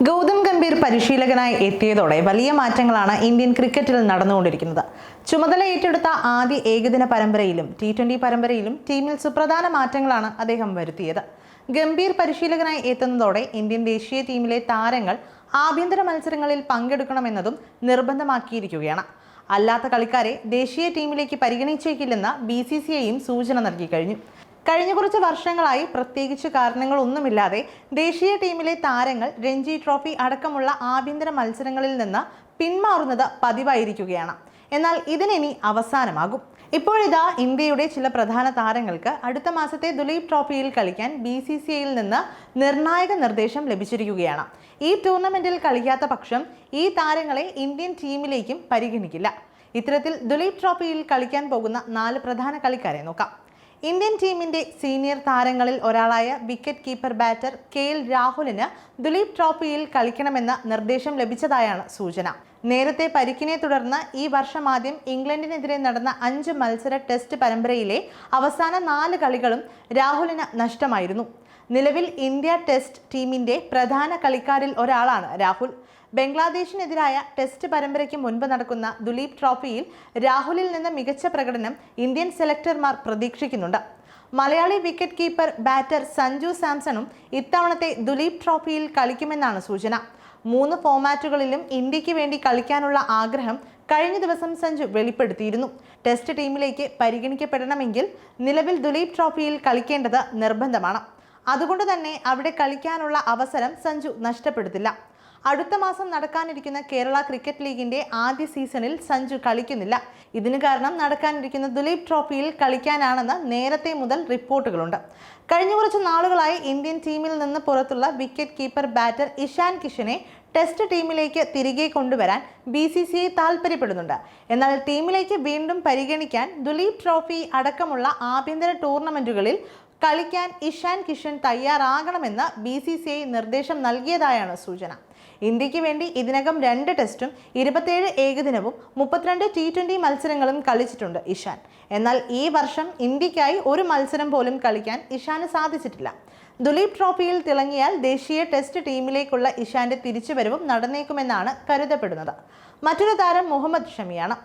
ഗൗതം ഗംഭീർ പരിശീലകനായി എത്തിയതോടെ വലിയ മാറ്റങ്ങളാണ് ഇന്ത്യൻ ക്രിക്കറ്റിൽ നടന്നുകൊണ്ടിരിക്കുന്നത്. ചുമതല ഏറ്റെടുത്ത ആദ്യ ഏകദിന പരമ്പരയിലും T20 പരമ്പരയിലും ടീമിൽ സുപ്രധാന മാറ്റങ്ങളാണ് അദ്ദേഹം വരുത്തിയത്. ഗംഭീർ പരിശീലകനായി എത്തുന്നതോടെ ഇന്ത്യൻ ദേശീയ ടീമിലെ താരങ്ങൾ ആഭ്യന്തര മത്സരങ്ങളിൽ പങ്കെടുക്കണമെന്നതും നിർബന്ധമാക്കിയിരിക്കുകയാണ്. അല്ലാത്ത കളിക്കാരെ ദേശീയ ടീമിലേക്ക് പരിഗണിച്ചേക്കില്ലെന്ന് BCCIയും സൂചന നൽകി കഴിഞ്ഞു. കഴിഞ്ഞ കുറച്ച് വർഷങ്ങളായി പ്രത്യേകിച്ച് കാരണങ്ങളൊന്നുമില്ലാതെ ദേശീയ ടീമിലെ താരങ്ങൾ രഞ്ജി ട്രോഫി അടക്കമുള്ള ആഭ്യന്തര മത്സരങ്ങളിൽ നിന്ന് പിന്മാറുന്നത് പതിവായിരിക്കുകയാണ്. എന്നാൽ ഇതിനി അവസാനമാകും. ഇപ്പോഴിതാ ഇന്ത്യയുടെ ചില പ്രധാന താരങ്ങൾക്ക് അടുത്ത മാസത്തെ ദുലീപ് ട്രോഫിയിൽ കളിക്കാൻ BCCIയിൽ നിന്ന് നിർണായക നിർദ്ദേശം ലഭിച്ചിരിക്കുകയാണ്. ഈ ടൂർണമെന്റിൽ കളിക്കാത്ത പക്ഷം ഈ താരങ്ങളെ ഇന്ത്യൻ ടീമിലേക്കും പരിഗണിക്കില്ല. ഇത്തരത്തിൽ ദുലീപ് ട്രോഫിയിൽ കളിക്കാൻ പോകുന്ന 4 പ്രധാന കളിക്കാരെ നോക്കാം. ഇന്ത്യൻ ടീമിന്റെ സീനിയർ താരങ്ങളിൽ ഒരാളായ വിക്കറ്റ് കീപ്പർ ബാറ്റർ KL രാഹുലിന് ദുലീപ് ട്രോഫിയിൽ കളിക്കണമെന്ന നിർദ്ദേശം ലഭിച്ചതായാണ് സൂചന. നേരത്തെ പരിക്കിനെ തുടർന്ന് ഈ വർഷം ആദ്യം ഇംഗ്ലണ്ടിനെതിരെ നടന്ന 5 മത്സര ടെസ്റ്റ് പരമ്പരയിലെ അവസാന 4 കളികളും രാഹുലിന് നഷ്ടമായിരുന്നു. നിലവിൽ ഇന്ത്യ ടെസ്റ്റ് ടീമിന്റെ പ്രധാന കളിക്കാരിൽ ഒരാളാണ് രാഹുൽ. ബംഗ്ലാദേശിനെതിരായ ടെസ്റ്റ് പരമ്പരയ്ക്ക് മുൻപ് നടക്കുന്ന ദുലീപ് ട്രോഫിയിൽ രാഹുലിൽ നിന്ന് മികച്ച പ്രകടനം ഇന്ത്യൻ സെലക്ടർമാർ പ്രതീക്ഷിക്കുന്നുണ്ട്. Malayali wicket keeper batter Sanju സാംസണും ഇത്തവണത്തെ ദുലീപ് ട്രോഫിയിൽ കളിക്കുമെന്നാണ് സൂചന. 3 ഫോമാറ്റുകളിലും ഇന്ത്യക്ക് വേണ്ടി കളിക്കാനുള്ള ആഗ്രഹം കഴിഞ്ഞ ദിവസം സഞ്ജു വെളിപ്പെടുത്തിയിരുന്നു. ടെസ്റ്റ് ടീമിലേക്ക് പരിഗണിക്കപ്പെടണമെങ്കിൽ നിലവിൽ ദുലീപ് ട്രോഫിയിൽ കളിക്കേണ്ടത് നിർബന്ധമാണ്. അതുകൊണ്ട് തന്നെ അവിടെ കളിക്കാനുള്ള അവസരം സഞ്ജു നഷ്ടപ്പെടുത്തില്ല. അടുത്ത മാസം നടക്കാനിരിക്കുന്ന കേരള ക്രിക്കറ്റ് ലീഗിന്റെ ആദ്യ സീസണിൽ സഞ്ജു കളിക്കുന്നില്ല. ഇതിന് കാരണം നടക്കാനിരിക്കുന്ന ദുലീപ് ട്രോഫിയിൽ കളിക്കാനാണെന്ന് നേരത്തെ മുതൽ റിപ്പോർട്ടുകളുണ്ട്. കഴിഞ്ഞ കുറച്ച് നാളുകളായി ഇന്ത്യൻ ടീമിൽ നിന്ന് പുറത്തുള്ള വിക്കറ്റ് കീപ്പർ ബാറ്റർ ഇഷാൻ കിഷനെ ടെസ്റ്റ് ടീമിലേക്ക് തിരികെ കൊണ്ടുവരാൻ BCCI താൽപ്പര്യപ്പെടുന്നുണ്ട്. എന്നാൽ ടീമിലേക്ക് വീണ്ടും പരിഗണിക്കാൻ ദുലീപ് ട്രോഫി അടക്കമുള്ള ആഭ്യന്തര ടൂർണമെന്റുകളിൽ കളിക്കാൻ ഇഷാൻ കിഷൻ തയ്യാറാകണമെന്ന് BCCI നിർദ്ദേശം നൽകിയതായാണ് സൂചന. ഇന്ത്യക്ക് വേണ്ടി ഇതിനകം 2 ടെസ്റ്റും 27 ഏകദിനവും 32 T20 മത്സരങ്ങളും കളിച്ചിട്ടുണ്ട് ഇഷാൻ. എന്നാൽ ഈ വർഷം ഇന്ത്യക്കായി ഒരു മത്സരം പോലും കളിക്കാൻ ഇഷാന് സാധിച്ചിട്ടില്ല. ദുലീപ് ട്രോഫിയിൽ തിളങ്ങിയാൽ ദേശീയ ടെസ്റ്റ് ടീമിലേക്കുള്ള ഇഷാന്റെ തിരിച്ചുവരവും നടന്നേക്കുമെന്നാണ് കരുതപ്പെടുന്നത്. മറ്റൊരു താരം മുഹമ്മദ് ഷമിയാണ്.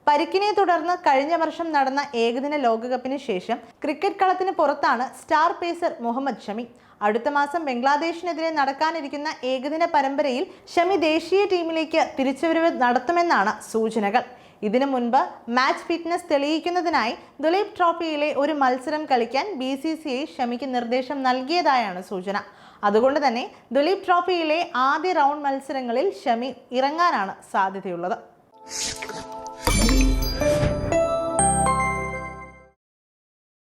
പരിക്കിനെ തുടർന്ന് കഴിഞ്ഞ വർഷം നടന്ന ഏകദിന ലോകകപ്പിന് ശേഷം ക്രിക്കറ്റ് കളത്തിന് പുറത്താണ് സ്റ്റാർ പേസർ മുഹമ്മദ് ഷമി. അടുത്ത മാസം ബംഗ്ലാദേശിനെതിരെ നടക്കാനിരിക്കുന്ന ഏകദിന പരമ്പരയിൽ ഷമി ദേശീയ ടീമിലേക്ക് തിരിച്ചുവരവ് നടത്തുമെന്നാണ് സൂചനകൾ. ഇതിനു മുൻപ് മാച്ച് ഫിറ്റ്നസ് തെളിയിക്കുന്നതിനായി ദുലീപ് ട്രോഫിയിലെ ഒരു മത്സരം കളിക്കാൻ BCCI ഷമിക്ക് നിർദ്ദേശം നൽകിയതായാണ് സൂചന. അതുകൊണ്ട് തന്നെ ദുലീപ് ട്രോഫിയിലെ ആദ്യ റൗണ്ട് മത്സരങ്ങളിൽ ഷമി ഇറങ്ങാനാണ് സാധ്യതയുള്ളത്.